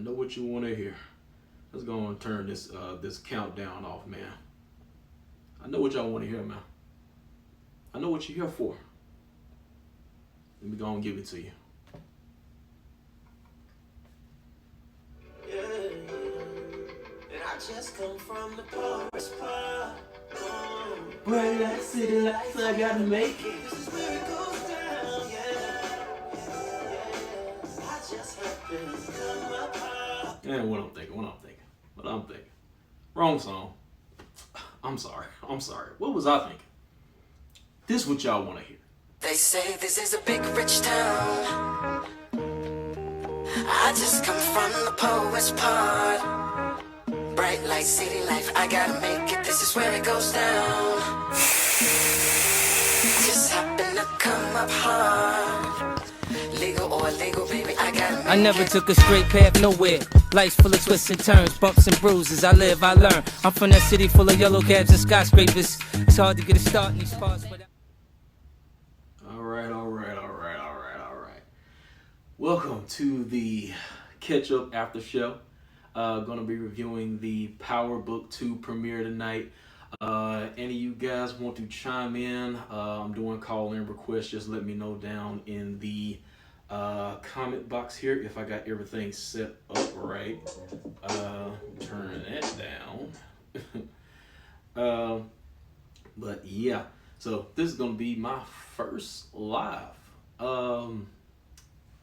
know what you want to hear. Let's go and turn this countdown off, man. I know what y'all want to hear, man. I know what you're here for. Let me go and give it to you. Yeah. And I just come from the poorest part. Bright light, city lights, I gotta make it. This is where it goes down, yeah. I just happen to come apart. And what I'm thinking. Wrong song. I'm sorry. What was I thinking? This is what y'all want to hear. They say this is a big rich town. I just come from the poorest part. Bright light, city life, I gotta make it. This is where it goes down. Just happen to come up hard. Legal or illegal, baby, I gotta make it. I never took a straight path nowhere. Life's full of twists and turns, bumps and bruises. I live, I learn. I'm from that city full of yellow cabs and skyscrapers. It's hard to get a start in these parts. All right. Welcome to the catch-up after show. Going to be reviewing the Power Book 2 premiere tonight. Any of you guys want to chime in? I'm doing call-in requests. Just let me know down in the comment box here if I got everything set up right. Turn that down. But yeah, so this is going to be my first live.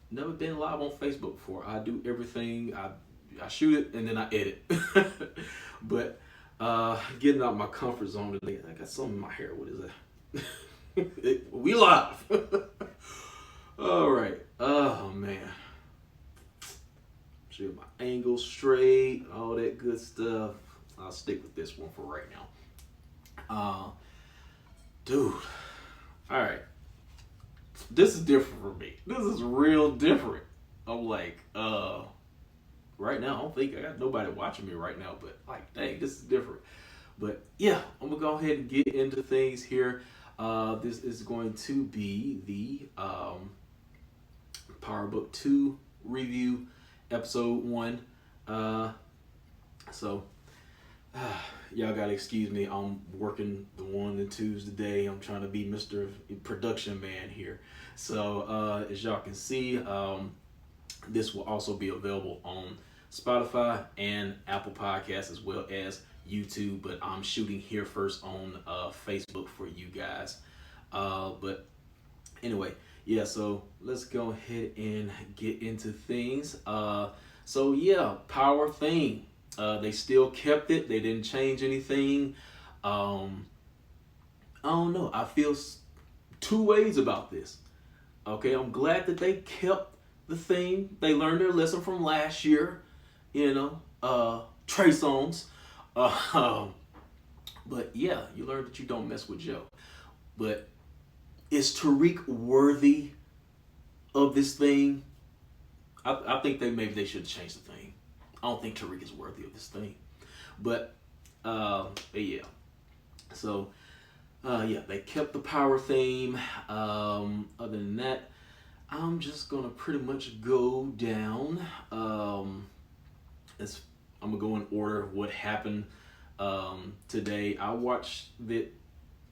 Never been live on Facebook before. I do everything. I shoot it and then I edit. But getting out my comfort zone today. I got something in my hair. What is that? We live. All right. Oh man. Shoot my angle straight, all that good stuff. I'll stick with this one for right now. Dude. All right. This is different for me. This is real different. I'm like, right now, I don't think I got nobody watching me right now, but like, dang, this is different. But yeah, I'm gonna go ahead and get into things here. This is going to be the Power Book 2 review, episode 1. Y'all gotta excuse me. I'm working the 1 and 2s today. I'm trying to be Mr. Production Man here. So as y'all can see, this will also be available on Spotify and Apple Podcasts as well as YouTube. But I'm shooting here first on Facebook for you guys. But anyway, yeah. So let's go ahead and get into things. So yeah, Power theme. They still kept it. They didn't change anything. I don't know. I feel two ways about this. Okay, I'm glad that they kept the theme. They learned their lesson from last year. You know, Trey Songz. But yeah, you learned that you don't mess with Joe. But is Tariq worthy of this thing? I think maybe they should change the thing. I don't think Tariq is worthy of this thing. But yeah. So yeah, they kept the power theme. Other than that, I'm just gonna pretty much go down. I'm gonna go in order of what happened today. I watched it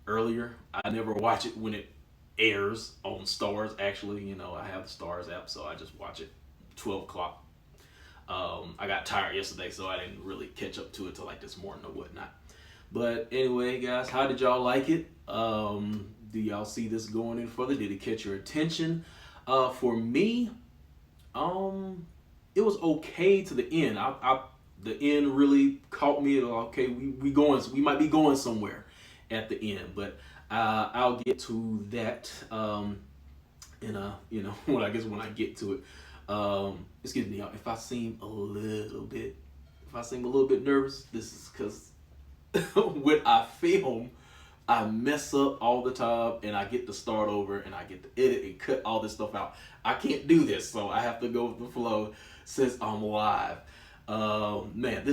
earlier. I never watch it when it airs on Stars. Actually, you know, I have the Stars app, so I just watch it 12 o'clock. I got tired yesterday, so I didn't really catch up to it till like this morning or whatnot. But anyway, guys, how did y'all like it? Do y'all see this going any further? Did it catch your attention? For me, it was okay to the end. The end really caught me. Okay, we might be going somewhere at the end, but I'll get to that when I get to it. Excuse me, if I seem a little bit nervous, this is because when I film, I mess up all the time, and I get to start over, and I get to edit and cut all this stuff out. I can't do this, so I have to go with the flow since I'm live. Man,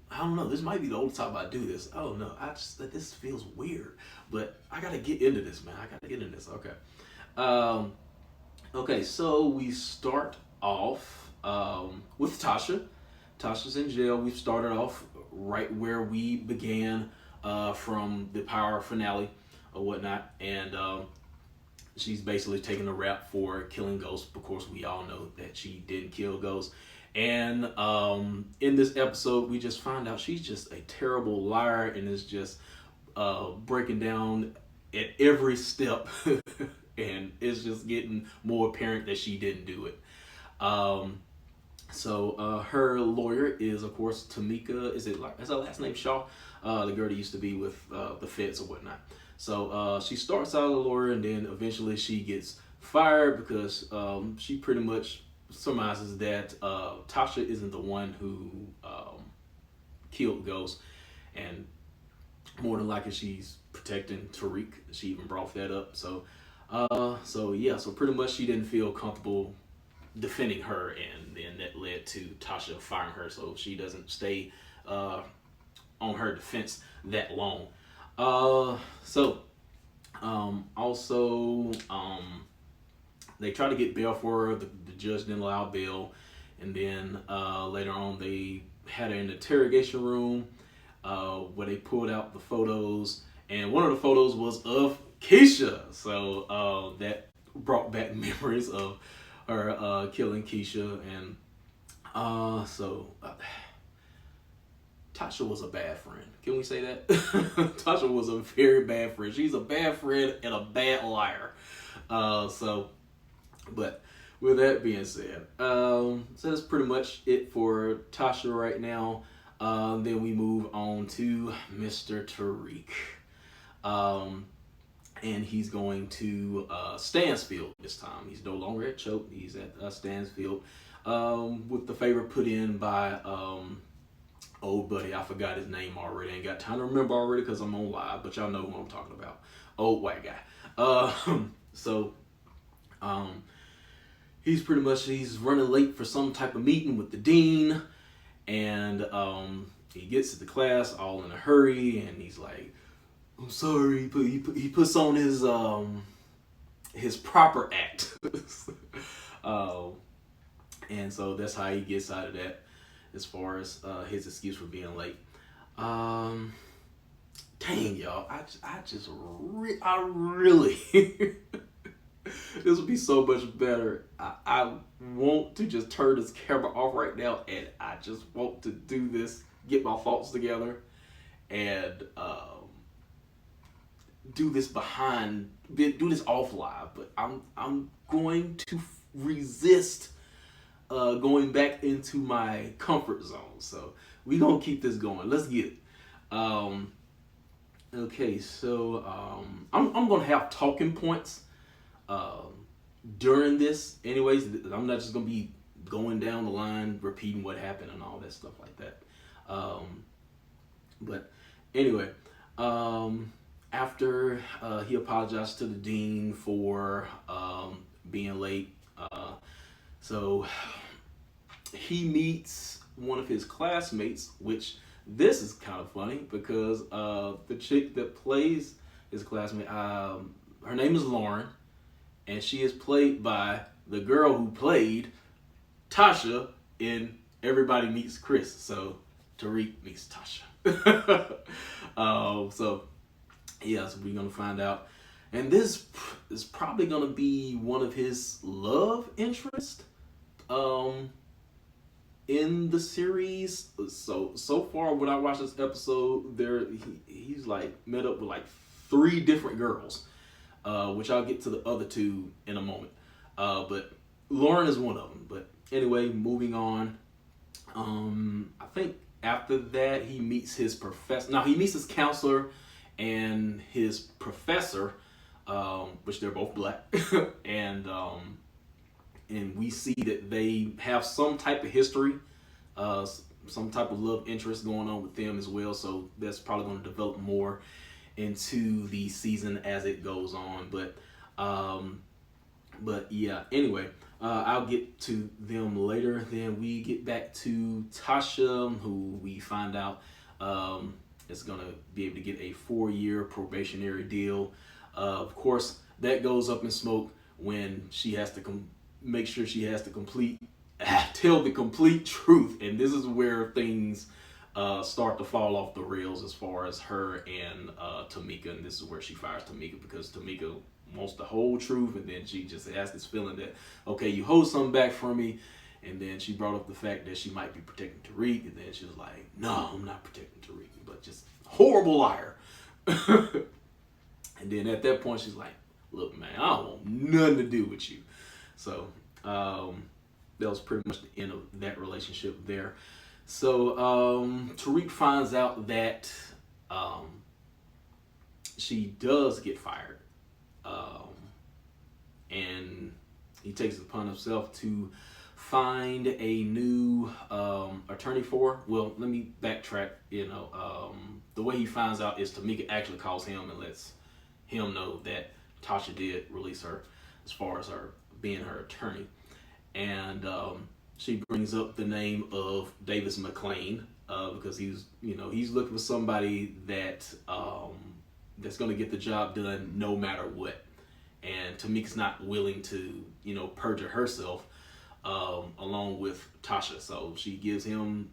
I don't know. This might be the only time I do this. I don't know. This feels weird, but I gotta get into this, man. Okay. Okay, so we start off with Tasha. Tasha's in jail. We've started off right where we began from the Power finale or whatnot, and she's basically taking a rap for killing Ghost. Of course, we all know that she didn't kill Ghost. And in this episode, we just find out she's just a terrible liar and is just breaking down at every step. And it's just getting more apparent that she didn't do it. So her lawyer is, of course, Tamika. Is her last name Shaw? The girl that used to be with the feds or whatnot. So she starts out as a lawyer, and then eventually she gets fired because she pretty much surmises that Tasha isn't the one who killed Ghost, and more than likely she's protecting Tariq. She even brought that up. So pretty much she didn't feel comfortable defending her, and then that led to Tasha firing her, so she doesn't stay on her defense that long. They tried to get bail for her. The judge didn't allow bail, and then later on they had her in the interrogation room where they pulled out the photos, and one of the photos was of Keisha. So that brought back memories of her killing Keisha, and Tasha was a bad friend. Can we say that? Tasha was a very bad friend. She's a bad friend and a bad liar. But with that being said, so that's pretty much it for Tasha right now. Then we move on to Mr. Tariq. And he's going to Stansfield this time. He's no longer at Choke. He's at Stansfield with the favor put in by old buddy. I forgot his name already. Ain't got time to remember already because I'm on live, but y'all know who I'm talking about. Old white guy. He's running late for some type of meeting with the dean, and he gets to the class all in a hurry, and he's like, I'm sorry, but he puts on his proper act. And so that's how he gets out of that as far as his excuse for being late. Dang, y'all, I really this would be so much better. I want to just turn this camera off right now, and I just want to do this, get my thoughts together, and do this off live. But I'm going to resist going back into my comfort zone. So we gonna keep this going. Let's get it. Okay, so I'm gonna have talking points during this. Anyways, I'm not just gonna be going down the line repeating what happened and all that stuff like that. But anyway, after he apologized to the dean for being late, so he meets one of his classmates, which this is kind of funny because the chick that plays his classmate, her name is Lauren, and she is played by the girl who played Tasha in Everybody Meets Chris. So Tariq meets Tasha. So we're gonna find out, and this is probably gonna be one of his love interests in the series. So far when I watched this episode, he's like met up with like 3 different girls, which I'll get to the other 2 in a moment. But Lauren is one of them. But anyway, moving on. I think after that he meets his professor. Now he meets his counselor and his professor, which they're both black, and we see that they have some type of history, some type of love interest going on with them as well. So that's probably going to develop more into the season as it goes on. But yeah, anyway, I'll get to them later. Then we get back to Tasha, who we find out is going to be able to get a 4-year probationary deal. Of course, that goes up in smoke when she has to make sure she has to complete tell the complete truth. And this is where things start to fall off the rails as far as her and Tamika. And this is where she fires Tamika, because Tamika wants the whole truth, and then she just has this feeling that, okay, you hold something back from me. And then she brought up the fact that she might be protecting Tariq, and then she was like, no, I'm not protecting Tariq, but just horrible liar. And then at that point, she's like, look, man, I don't want nothing to do with you. So that was pretty much the end of that relationship there. So Tariq finds out that she does get fired. And he takes it upon himself to find a new attorney for her. Well, let me backtrack. The way he finds out is Tamika actually calls him and lets him know that Tasha did release her, as far as her being her attorney. And she brings up the name of Davis McClain, because he's looking for somebody that that's going to get the job done no matter what. And Tamika's not willing to perjure herself along with Tasha, so she gives him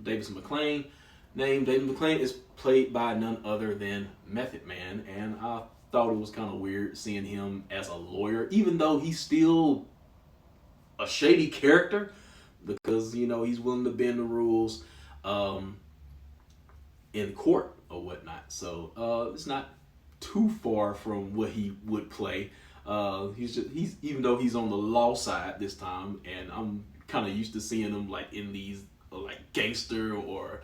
Davis McClain. Name Davis McClain is played by none other than Method Man, and I thought it was kind of weird seeing him as a lawyer, even though he's still a shady character, because he's willing to bend the rules in court or whatnot. So it's not too far from what he would play. He's even though he's on the law side this time, and I'm kind of used to seeing him like in these like gangster or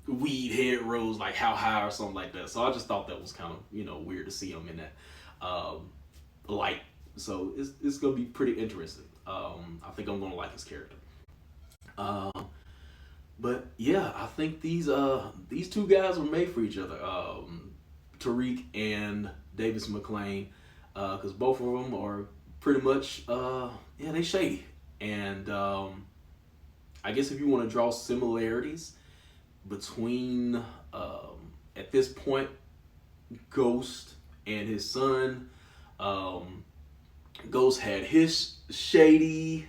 weed head roles like How High or something like that. So I just thought that was kind of weird to see him in that light. So it's gonna be pretty interesting. I think I'm gonna like his character. But yeah, I think these two guys were made for each other. Tariq and Davis McClain, because both of them are pretty much they shady. And I guess if you want to draw similarities between at this point Ghost and his son, Ghost had his shady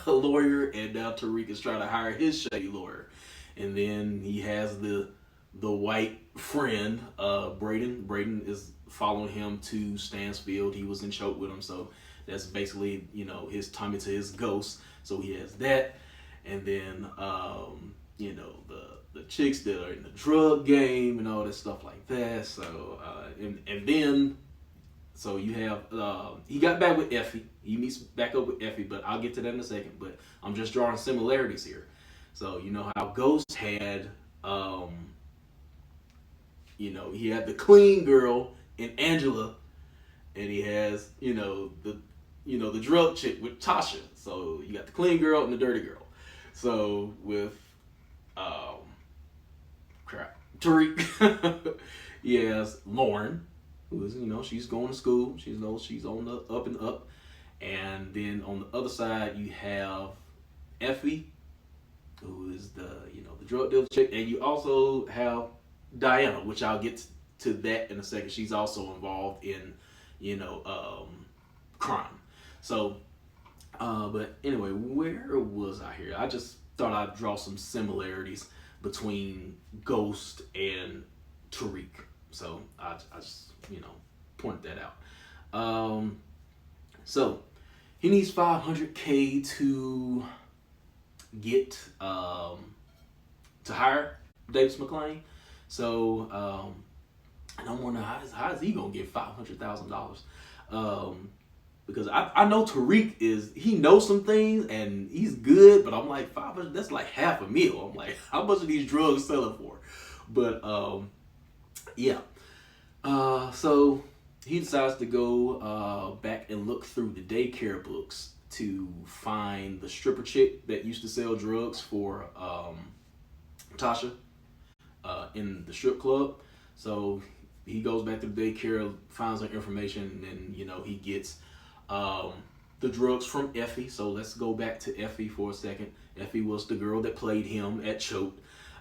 lawyer, and now Tariq is trying to hire his shady lawyer. And then he has the white friend, Braden. Braden is following him to Stansfield. He was in choke with him, so that's basically his tummy to his Ghost. So he has that, and then the chicks that are in the drug game and all that stuff like that. So and then so you have he got back with Effie. He meets back up with Effie, but I'll get to that in a second. But I'm just drawing similarities here. So you know how Ghost had he had the clean girl in Angela, and he has the drug chick with Tasha. So you got the clean girl and the dirty girl. So with Tariq, he has Lauren, who is she's going to school. She's on the up and up. And then on the other side you have Effie, who is the drug dealer chick, and you also have Diana, which I'll get to that in a second. She's also involved in crime. So but anyway, where was I here? I just thought I'd draw some similarities between Ghost and Tariq. So I just pointed that out. So he needs $500K to get to hire Davis McClain. So and I'm wondering how is he gonna get $500,000? Because I know Tariq he knows some things and he's good, but I'm like, 500, that's like half a meal. I'm like, how much are these drugs selling for? But yeah. So he decides to go back and look through the daycare books to find the stripper chick that used to sell drugs for Tasha in the strip club. So he goes back to the daycare, finds her information, and then he gets the drugs from Effie. So let's go back to Effie for a second. Effie was the girl that played him at Choate.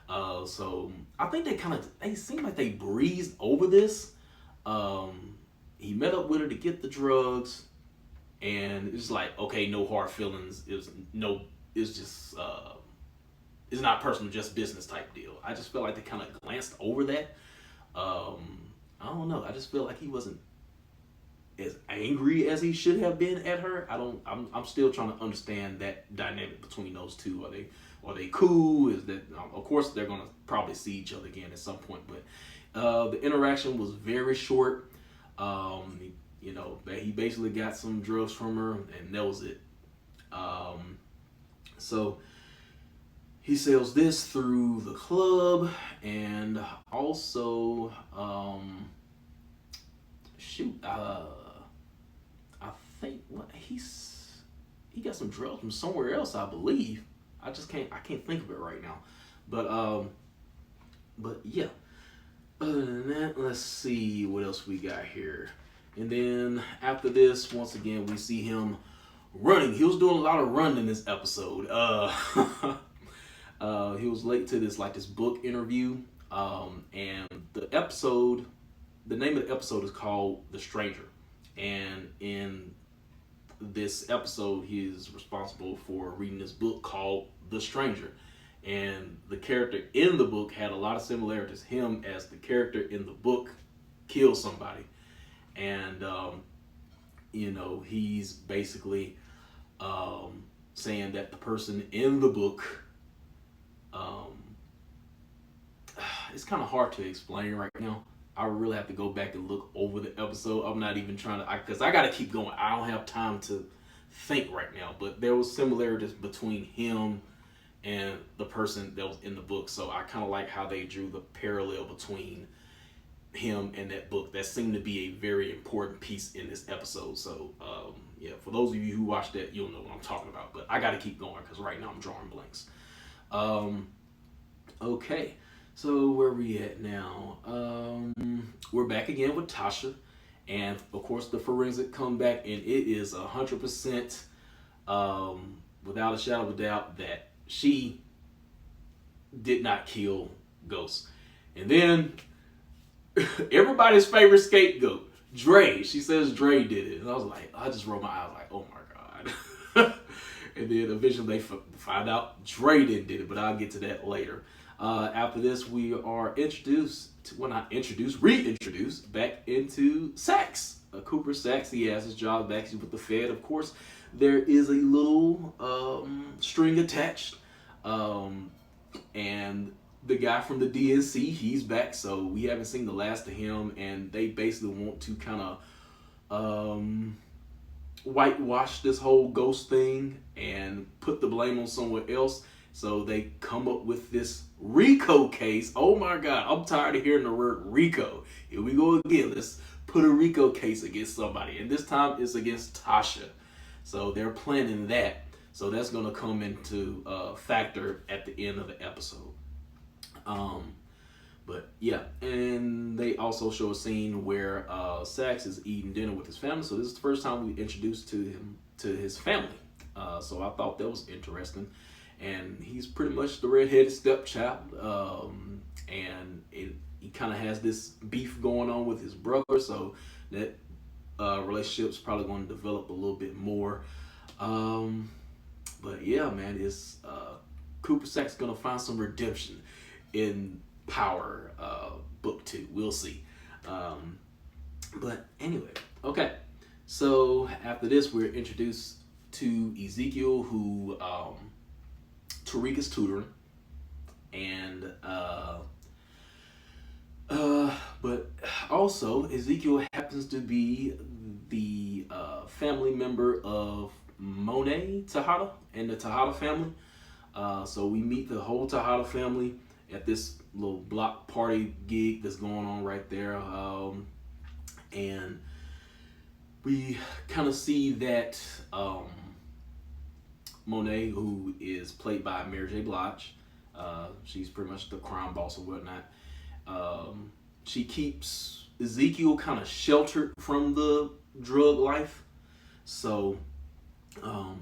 So I think they seem like they breezed over this. He met up with her to get the drugs, and it's like, okay, no hard feelings. It's just it's not personal, just business type deal. I just feel like they kind of glanced over that. I don't know. I just feel like he wasn't as angry as he should have been at her. I'm still trying to understand that dynamic between those two. Are they cool? Is that of course they're gonna probably see each other again at some point, but the interaction was very short. That he basically got some drugs from her, and that was it. So he sells this through the club, and also I think he got some drugs from somewhere else, I believe. I can't think of it right now. But yeah. Other than that, let's see what else we got here. And then after this, once again, we see him running. He was doing a lot of running in this episode. He was late to this book interview. And the name of the episode is called The Stranger. And in this episode, he is responsible for reading this book called The Stranger. And the character in the book had a lot of similarities. Him as the character in the book killed somebody. And, he's basically saying that the person in the book, it's kind of hard to explain right now. I really have to go back and look over the episode. I'm not even trying to, because I got to keep going. I don't have time to think right now. But there was similarities between him and the person that was in the book. So I kind of like how they drew the parallel between him and that book. That seemed to be a very important piece in this episode. So, for those of you who watched that, you'll know what I'm talking about. But I got to keep going because right now I'm drawing blanks. Okay. So where are we at now? We're back again with Tasha. And, of course, the forensic come back. And it is 100% without a shadow of a doubt that she did not kill Ghost. And then everybody's favorite scapegoat, Dre. She says Dre did it. And I was like, I just rolled my eyes like, oh my God. And then eventually they find out Dre did it, but I'll get to that later. After this, we are reintroduced back into Saxe. Cooper Saxe, he has his job back with the Fed. Of course, there is a little string attached. And the guy from the DNC, he's back, so we haven't seen the last of him, and they basically want to kind of whitewash this whole ghost thing and put the blame on someone else. So they come up with this RICO case. Oh my God, I'm tired of hearing the word RICO. Here we go again. Let's put a RICO case against somebody, and this time it's against Tasha. So they're planning that. So that's going to come into factor at the end of the episode. But yeah, and they also show a scene where Saxe is eating dinner with his family. So this is the first time we introduced to his family. So I thought that was interesting. And he's pretty much the redheaded stepchild. And he kind of has this beef going on with his brother. So that relationship's probably going to develop a little bit more. But yeah, man, it's Cooper Saxe gonna find some redemption in Power Book 2. We'll see. But anyway, okay. So after this, we're introduced to Ezekiel, who Tariq is tutoring, and but also Ezekiel happens to be the family member of Monet Tejada and the Tejada family. So we meet the whole Tejada family at this little block party gig that's going on right there. And we kind of see that Monet, who is played by Mary J. Blige, she's pretty much the crime boss or whatnot. She keeps Ezekiel kind of sheltered from the drug life. So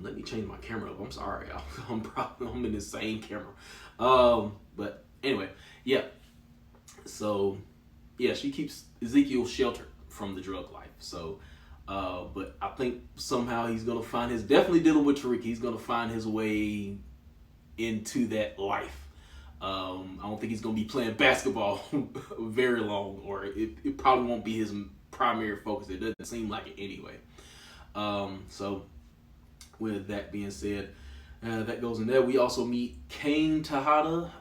let me change my camera up. I'm sorry, I'm in the same camera. But anyway, yeah. So yeah, she keeps Ezekiel sheltered from the drug life. So But I think somehow he's gonna find his, definitely dealing with Tariq, he's gonna find his way into that life. I don't think he's gonna be playing basketball very long, or it probably won't be his primary focus. It doesn't seem like it anyway. So with that being said, that goes in there. We also meet Kane Tejada.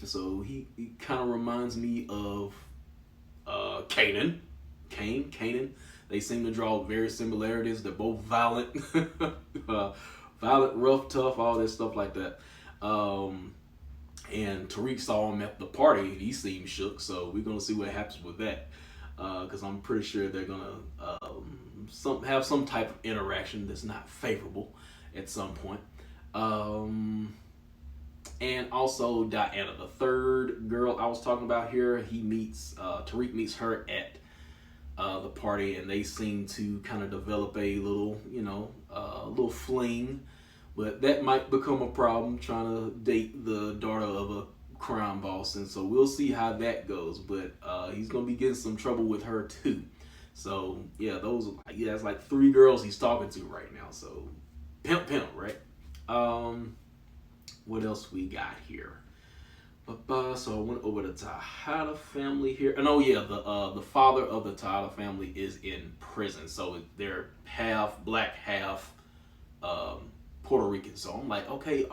So he kind of reminds me of Kanan. Kanan. They seem to draw very similarities. They're both violent, violent, rough, tough, all that stuff like that. And Tariq saw him at the party. He seemed shook. So we're gonna see what happens with that. Because I'm pretty sure they're gonna have some type of interaction that's not favorable at some point. And also Diana, the third girl I was talking about here, Tariq meets her at the party, and they seem to kind of develop a little, little fling. But that might become a problem, trying to date the daughter of a crime boss, and so we'll see how that goes. But he's gonna be getting some trouble with her too. So yeah, that's like 3 girls he's talking to right now. So pimp, right? What else we got here? So I went over the Tejada family here. And oh yeah, the father of the Tejada family is in prison. So they're half black, half Puerto Rican. So I'm like, okay,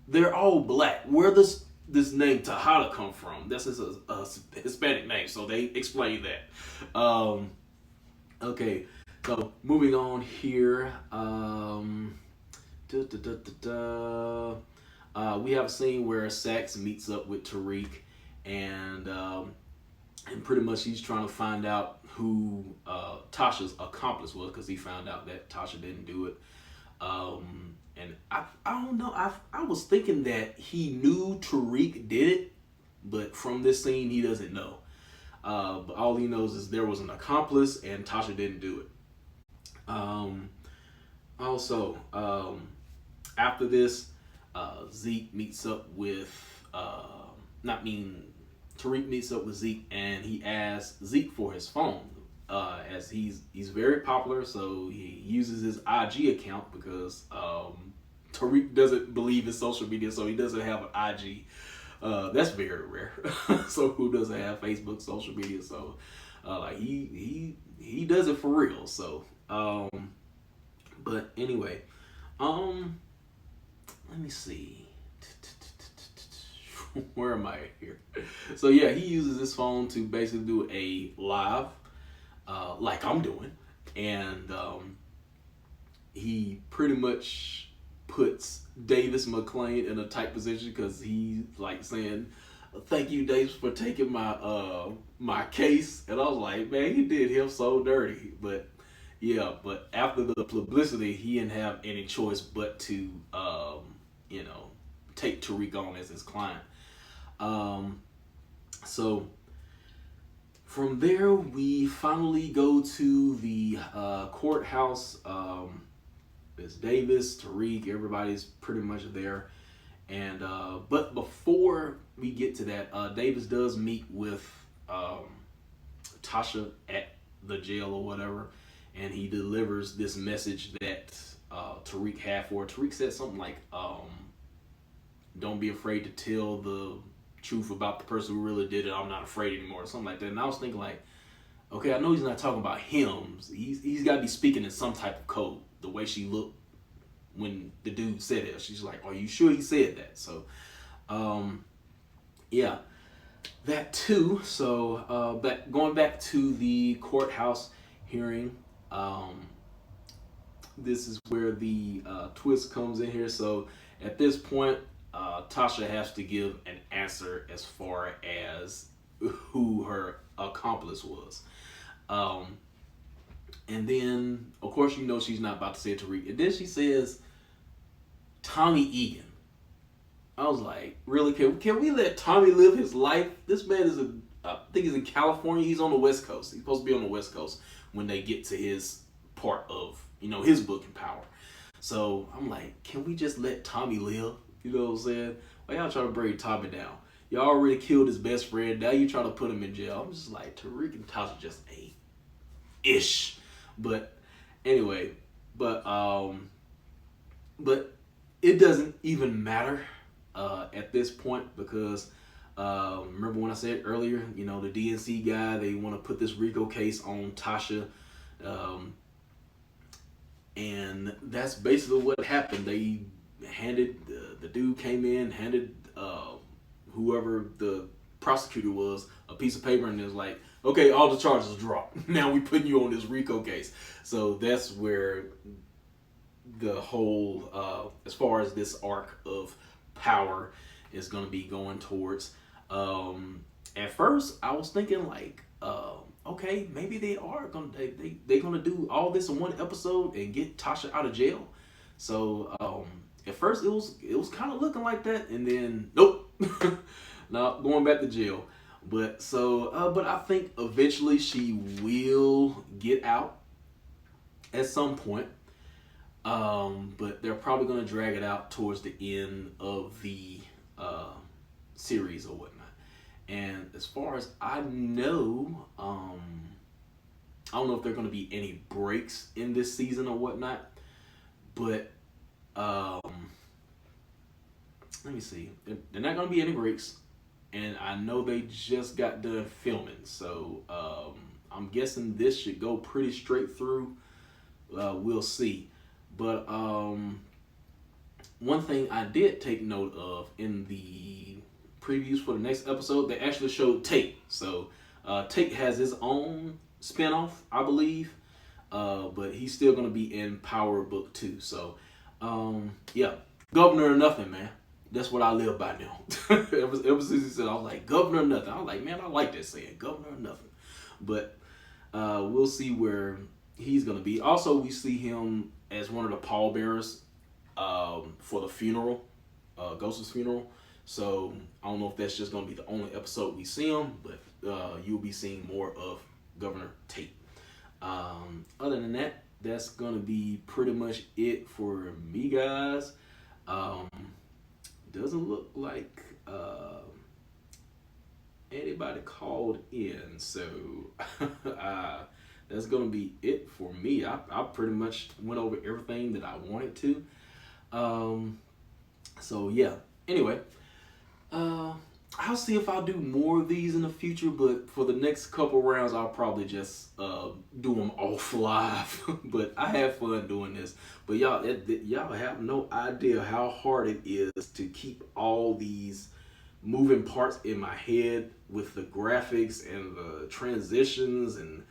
they're all black. Where does this name Tejada come from? This is a Hispanic name, so they explain that. Okay, so moving on here. We have a scene where Sax meets up with Tariq, and pretty much he's trying to find out who Tasha's accomplice was, because he found out that Tasha didn't do it. And I don't know. I was thinking that he knew Tariq did it, but from this scene he doesn't know. But all he knows is there was an accomplice and Tasha didn't do it. Also, after this, Zeke meets up with Tariq meets up with Zeke, and he asks Zeke for his phone. As he's very popular, so he uses his IG account because Tariq doesn't believe in social media, so he doesn't have an IG. That's very rare. So who doesn't have Facebook, social media? So like he does it for real. So but anyway, let me see. Where am I here? So yeah, he uses his phone to basically do a live, like I'm doing, and he pretty much puts Davis McClain in a tight position, because he's like saying, "Thank you, Davis, for taking my case," and I was like, man, he did him so dirty. But yeah, but after the publicity, he didn't have any choice but to take Tariq on as his client. So from there, we finally go to the courthouse. It's Davis, Tariq, everybody's pretty much there. And but before we get to that, Davis does meet with Tasha at the jail or whatever, and he delivers this message that Tariq had for her. Tariq said something like, "Don't be afraid to tell the truth about the person who really did it. I'm not afraid anymore," or something like that. And I was thinking, like, okay, I know he's not talking about him. He's got to be speaking in some type of code. The way she looked when the dude said it, she's like, "Are you sure he said that?" So, yeah, that too. So, going back to the courthouse hearing, this is where the twist comes in here. So, at this point, Tasha has to give an answer as far as who her accomplice was. And then, of course, she's not about to say it to Tariq. And then she says, Tommy Egan. I was like, really? Can we let Tommy live his life? This man I think he's in California. He's on the West Coast. He's supposed to be on the West Coast when they get to his part of, his booking power. So I'm like, can we just let Tommy live? You know what I'm saying? Why y'all trying to bring Tommy down? Y'all already killed his best friend. Now you trying to put him in jail. I'm just like, Tariq and Tasha just ain't ish. But anyway, but it doesn't even matter at this point because remember when I said earlier, you know, the DNC guy, they want to put this RICO case on Tasha. And that's basically what happened. They handed, the dude came in, handed whoever the prosecutor was a piece of paper and it was like, okay, all the charges are dropped. Now we putting you on this RICO case. So that's where the whole, as far as this arc of power is going to be going towards. At first, I was thinking like, okay, maybe they are gonna they gonna do all this in one episode and get Tasha out of jail. So at first it was kind of looking like that, and then nope, now going back to jail. But but I think eventually she will get out at some point. But they're probably gonna drag it out towards the end of the series or whatnot. And as far as I know, I don't know if there are going to be any breaks in this season or whatnot. But let me see. They're not going to be any breaks. And I know they just got done filming. So I'm guessing this should go pretty straight through. We'll see. But one thing I did take note of in the previews for the next episode, they actually showed Tate. So Tate has his own spinoff, I believe, but he's still going to be in Power Book 2. So yeah, governor or nothing, man. That's what I live by now. Ever since he said, I was like, governor or nothing. I was like, man, I like that saying, governor or nothing. But we'll see where he's going to be. Also, we see him as one of the pallbearers for the funeral, Ghost's funeral. So I don't know if that's just going to be the only episode we see him, but you'll be seeing more of Governor Tate. Other than that, that's going to be pretty much it for me, guys. Doesn't look like anybody called in, so that's going to be it for me. I pretty much went over everything that I wanted to. So yeah, anyway. I'll see if I'll do more of these in the future, but for the next couple rounds, I'll probably just do them off live. But I have fun doing this. But y'all have no idea how hard it is to keep all these moving parts in my head with the graphics and the transitions and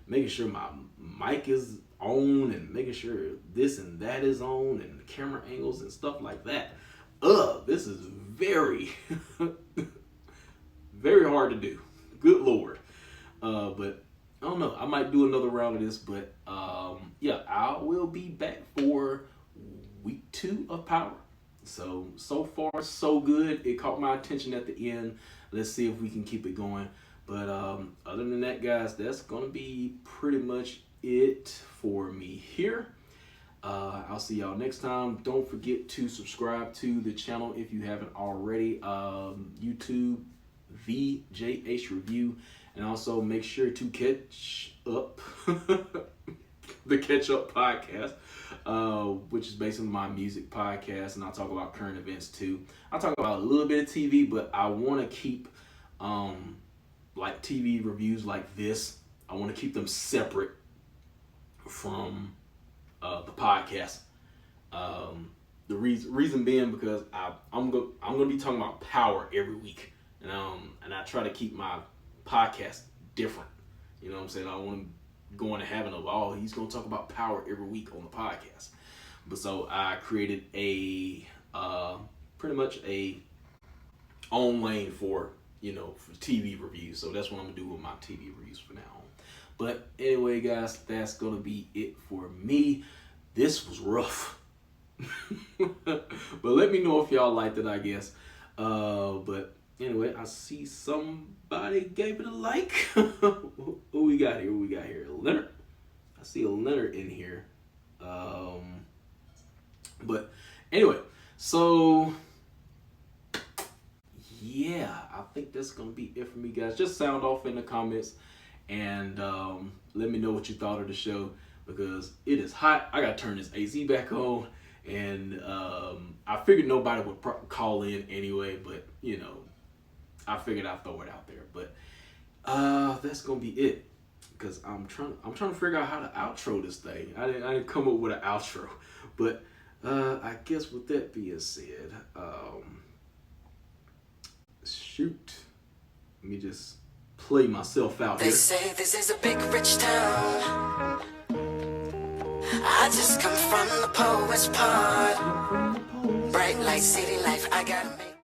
making sure my mic is on and making sure this and that is on and the camera angles and stuff like that. This is very, very hard to do. Good Lord. But I don't know. I might do another round of this, but yeah, I will be back for week 2 of Power. So far, so good. It caught my attention at the end. Let's see if we can keep it going. But other than that, guys, that's going to be pretty much it for me here. I'll see y'all next time. Don't forget to subscribe to the channel if you haven't already. YouTube, VJH Review. And also make sure to catch up the Catch Up podcast, which is basically my music podcast. And I'll talk about current events too. I'll talk about a little bit of TV, but I want to keep like TV reviews like this. I want to keep them separate from the podcast. The reason being because I'm gonna be talking about Power every week, and I try to keep my podcast different. You know what I'm saying? I don't want to go into having he's gonna talk about Power every week on the podcast. But so I created a pretty much a own lane for TV reviews. So that's what I'm gonna do with my TV reviews for now on. But anyway, guys, that's gonna be it for me. This was rough. But let me know if y'all liked it, I guess. But anyway, I see somebody gave it a like. Who we got here? Leonard. I see a Leonard in here. But anyway, so yeah, I think that's gonna be it for me, guys. Just sound off in the comments and let me know what you thought of the show, because it is hot. I gotta turn this AC back on, and I figured nobody would call in anyway, but you know, I figured I'd throw it out there. But that's gonna be it, because I'm trying to figure out how to outro this thing. I didn't come up with an outro, but I guess with that being said, shoot, let me just play myself out They here. say this is a big rich town. I just come from the poet's part. Bright light, city life, I gotta